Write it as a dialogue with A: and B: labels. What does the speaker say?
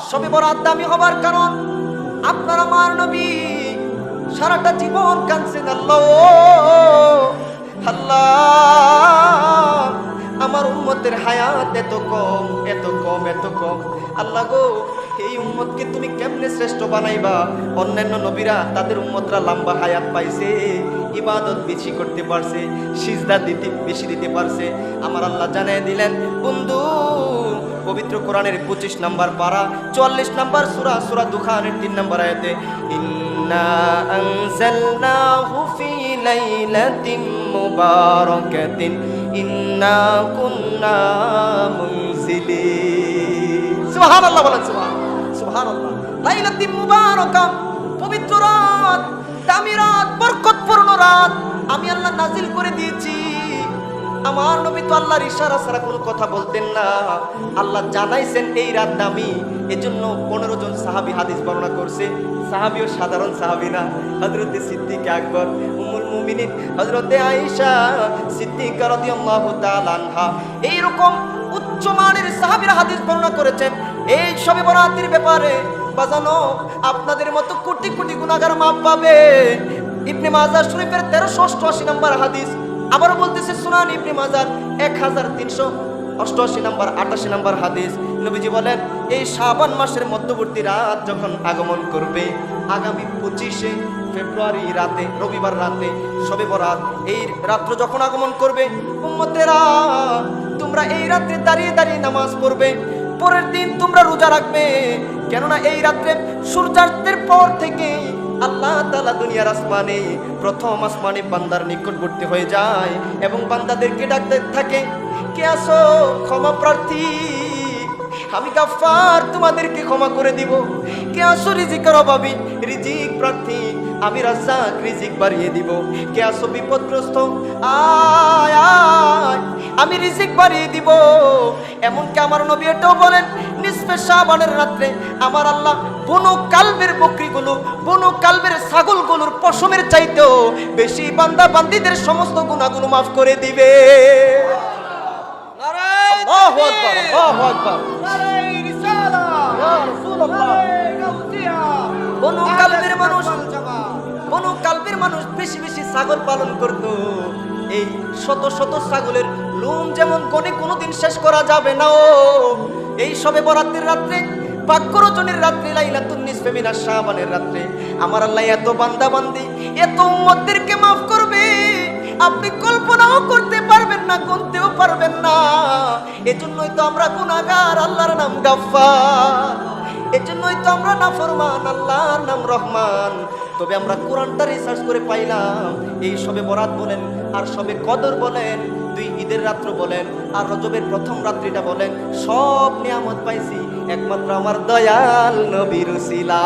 A: শবে বরাত দামি হবার কারণ আপনার আমার নবী সারাটা জীবন কাঁদছেন, আল্লাহ আল্লাহ আমার উম্মতের হায়াত এত কম এত কম এত কম, আল্লাহ গো এই উম্মতকে তুমি কেমনে শ্রেষ্ঠ বানাইবা? অন্যান্য নবীরা তাদের উম্মতরা লম্বা হায়াত পাইছে, ইবাদত বেশি করতে পারছে, সিজদা বেশি দিতে পারছে। আমার আল্লাহ জানিয়ে দিলেন, বন্ধু পবিত্র কোরআনের 25 নম্বর পারা 44 নম্বর সূরা, সূরা দুখানের 3 নম্বর আয়াতে, ইন্না আনজালনাহু ফি লাইলাতিন মুবারাকাতিন ইন্না কুন্না মুনজিলিন। সুবহানাল্লাহ বলেন, সুবহানাল্লাহ। লাইলাতুল মুবারাকা, পবিত্র রাত, দামি রাত, বরকতপূর্ণ রাত আমি আল্লাহ নাজিল করে দিয়েছি। আমার নবী তো আল্লাহর ইশারা ছাড়া কোনো কথা বলতেন না, আল্লাহ জানাইছেন এই রাত দামি। এজন্য 15 জন সাহাবী হাদিস বর্ণনা করছে। সাহাবীও সাধারণ সাহাবী না, হযরতে সিদ্দিক আকবর, উম্মুল মুমিনিন হযরতে আয়েশা সিদ্দিকা রাদিয়াল্লাহু তাআলা আনহা, এইরকম উচ্চমানের সাহাবীরা হাদিস বর্ণনা করেছেন এই শবে বরাতের ব্যাপারে। বাজানো আপনাদের মতো কোটি কোটি গুনাহগার মাফ পাবে। ইবনে মাজাহ শরীফের 1388 নম্বর হাদিস, আবারও বলতেছে সুনান ইবনে মাজাহ 1388 নম্বর 88 নম্বর হাদিস, নবীজি বলেন এই শাবান মাসের মধ্যবর্তী রাত যখন আগমন করবে, আগামী 25শে ফেব্রুয়ারি রাতে, রবিবার রাতে শবে বরাত, এই রাত্র যখন আগমন করবে, উম্মতেরা তোমরা এই রাতে দাঁড়িয়ে দাঁড়িয়ে নামাজ পড়বে, পরের দিন তোমরা রোজা রাখবে। কেননা এই রাত্রে সূর্যাস্তের পর থেকে আল্লাহ তাআলা দুনিয়ার আসমানে, প্রথম আসমানে বান্দার নিকটবর্তী হয়ে যায় এবং বান্দাদেরকে ডাকতে থাকে, কে আসো ক্ষমা প্রার্থী, আমি গাফফার তোমাদেরকে ক্ষমা করে দিব। কে আসো রিজিকের অভাবী, রিজিক প্রার্থী, আমি রাজ্জাক রিজিক বাড়িয়ে দিব। কে আসো বিপদগ্রস্ত, আয় আয় আমি রিজিক বাড়িয়ে দিব। এমনকি আমার নবী এটাও বলেন, নিসফে শাবানের রাত্রে আমার আল্লাহ বনু কালবের বকরিগুলো, বনু কালবের ছাগলগুলোর পশমের চাইতেও বেশি বান্দা বান্দীদের সমস্ত গুনাহগুলো মাফ করে দিবে। আল্লাহু আকবার, আল্লাহু আকবার, নারায়ে রিসালাত, ইয়া রাসূলুল্লাহ। বনু কালবের মানুষ, বনু কালবের মানুষ বেশি বেশি ছাগল পালন করত। এই শত শত ছাগলের লোম যেমন গনে কোনোদিন শেষ করা যাবে না। ও এই শবে বরাতের রাত্রে, পাক্য রজনীর রাত্রে, লাইলাতুন নিসফে মিনাশ শাবানের রাত্রে আমার আল্লাহ এত বান্দা বান্দি, এত উম্মতদেরকে মাফ করবে আপনি কল্পনাও করতে পারবেন না, গুনতেও পারবেন না। এজন্যই তো আমরা গুনাহগার, আল্লাহর নাম গাফফার। এজন্যই তো আমরা নাফরমান, আল্লাহর নাম রহমান। তবে আমরা কোরআনটা রিসার্চ করে পাইলাম এই শবে বরাত বলেন আর শবে কদর বলেন, 2 ঈদের রাত্র বলেন আর রজবের প্রথম রাত্রিটা বলেন, সব নিয়ামত পাইছি একমাত্র আমার দয়াল নবীর উসিলা।